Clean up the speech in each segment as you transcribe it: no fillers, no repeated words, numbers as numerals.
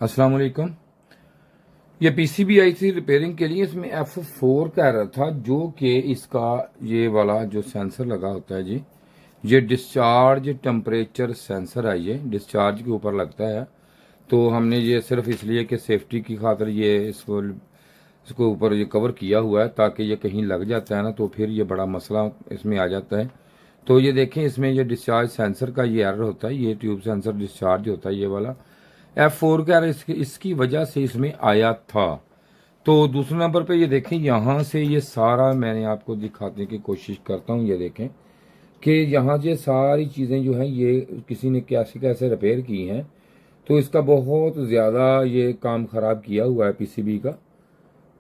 अस्सलाम वालेकुम। ये पीसीबी आई थी रिपेयरिंग के लिए। इसमें F4 का एरर था, जो कि इसका ये वाला जो सेंसर लगा होता है जी, ये डिस्चार्ज टेम्परेचर सेंसर है। ये डिस्चार्ज के ऊपर लगता है। तो हमने ये सिर्फ इसलिए कि सेफ्टी की खातिर ये इसको ऊपर ये कवर किया हुआ है, ताकि ये कहीं लग जाता है ना तो फिर ये बड़ा मसला इसमें आ जाता है। तो ये देखें, इसमें ये डिस्चार्ज सेंसर का ये एरर होता है। ये ट्यूब सेंसर डिस्चार्ज होता है, ये वाला F4 का एरर इसकी वजह से इसमें आया था। तो दूसरे नंबर पे ये देखें, यहाँ से ये सारा मैंने आपको दिखाने की कोशिश करता हूँ। ये देखें कि यहाँ ये सारी चीज़ें जो हैं ये किसी ने कैसे कैसे रिपेयर की हैं। तो इसका बहुत ज़्यादा ये काम ख़राब किया हुआ है पीसीबी का।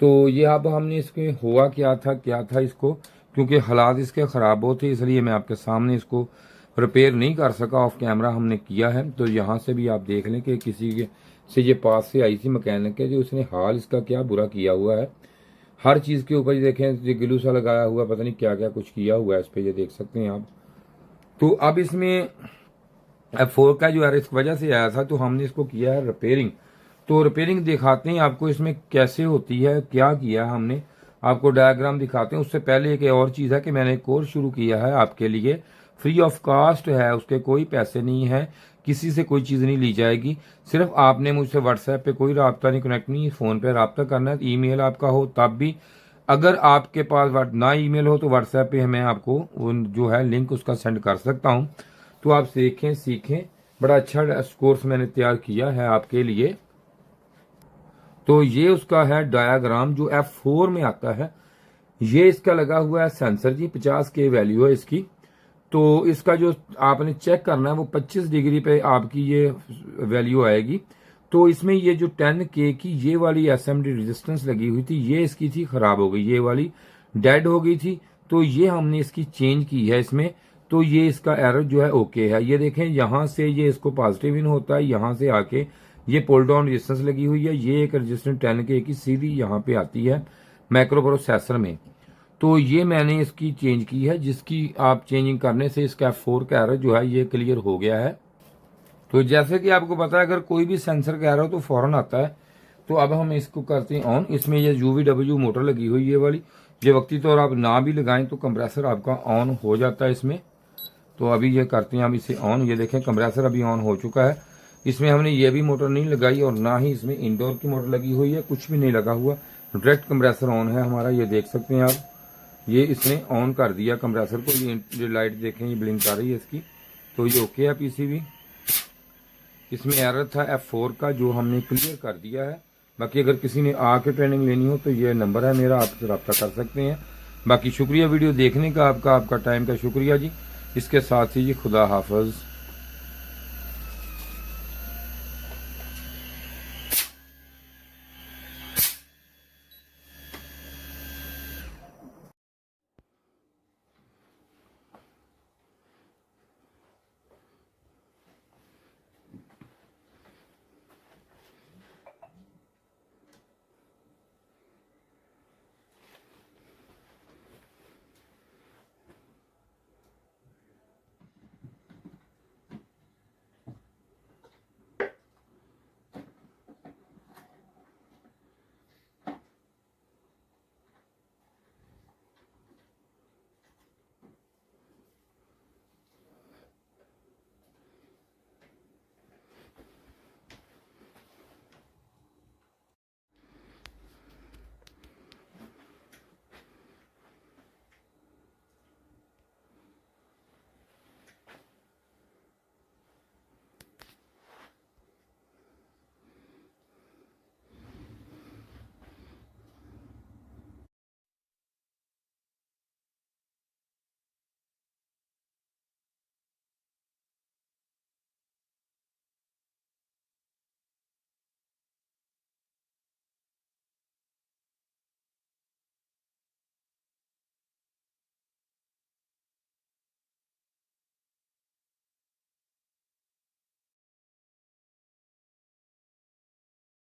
तो ये अब हमने इसके हुआ क्या था इसको, क्योंकि हालात इसके ख़राब होते इसलिए मैं आपके सामने इसको रिपेयर नहीं कर सका, ऑफ कैमरा हमने किया है। तो यहाँ से भी आप देख लें कि किसी के से ये पास से आई थी मैकेनिक के, जो उसने हाल इसका क्या बुरा किया हुआ है। हर चीज़ के ऊपर ये देखें, ये ग्लू सा लगाया हुआ, पता नहीं क्या क्या कुछ किया हुआ है इस पर, ये देख सकते हैं आप। तो अब इसमें F4 का जो है इस वजह से आया था, तो हमने इसको किया है रिपेयरिंग। तो रिपेयरिंग दिखाते हैं आपको इसमें कैसे होती है, क्या किया हमने, आपको डायग्राम दिखाते हैं। उससे पहले एक और चीज़ है कि मैंने एक कोर्स शुरू किया है आपके लिए, फ्री ऑफ कास्ट है, उसके कोई पैसे नहीं है, किसी से कोई चीज़ नहीं ली जाएगी। सिर्फ आपने मुझसे व्हाट्सएप पे कोई रब्ता नहीं, कनेक्ट नहीं, फ़ोन पे रब्ता करना है। ईमेल आपका हो तब भी, अगर आपके पास ना ईमेल हो तो व्हाट्सएप पे मैं आपको जो है लिंक उसका सेंड कर सकता हूँ। तो आप सीखें। बड़ा अच्छा कोर्स मैंने तैयार किया है आपके लिए। तो ये उसका है डायाग्राम जो F4 में आता है। ये इसका लगा हुआ है सेंसर जी, 50 के वैल्यू है इसकी। तो इसका जो आपने चेक करना है वो 25 डिग्री पे आपकी ये वैल्यू आएगी। तो इसमें ये जो 10K की ये वाली SMD रेजिस्टेंस लगी हुई थी, ये इसकी थी खराब हो गई, ये वाली डेड हो गई थी। तो ये हमने इसकी चेंज की है इसमें। तो ये इसका एरर जो है ओके है। ये देखें, यहाँ से ये इसको पॉजिटिव इन होता है, यहाँ से आके ये पुल डाउन रेजिस्टेंस लगी हुई है। ये एक रेजिस्टेंस 10K की सीधी यहाँ पे आती है माइक्रो प्रोसेसर में। तो ये मैंने इसकी चेंज की है, जिसकी आप चेंजिंग करने से इसका F4 का एरर जो है ये क्लियर हो गया है। तो जैसे कि आपको पता है, अगर कोई भी सेंसर का एरर हो तो फौरन आता है। तो अब हम इसको करते हैं ऑन। इसमें ये UVW मोटर लगी हुई ये वाली, ये वक्ती तौर आप ना भी लगाएं तो कंप्रेसर आपका ऑन हो जाता है इसमें। तो अभी ये करते हैं हम इसे ऑन। ये देखें, कंप्रेसर अभी ऑन हो चुका है। इसमें हमने ये भी मोटर नहीं लगाई और ना ही इसमें इंडोर की मोटर लगी हुई है, कुछ भी नहीं लगा हुआ, डायरेक्ट कंप्रेसर ऑन है हमारा। ये देख सकते हैं आप, ये इसने ऑन कर दिया कंप्रेसर को। ये लाइट देखें, ये ब्लिंक कर रही है इसकी। तो ये ओके है पीसीबी। इसमें एरर था F4 का, जो हमने क्लियर कर दिया है। बाकी अगर किसी ने आके ट्रेनिंग लेनी हो तो ये नंबर है मेरा, आपसे रब्ता कर सकते हैं। बाकी शुक्रिया वीडियो देखने का, आपका टाइम का शुक्रिया जी। इसके साथ ही जी खुदा हाफिज।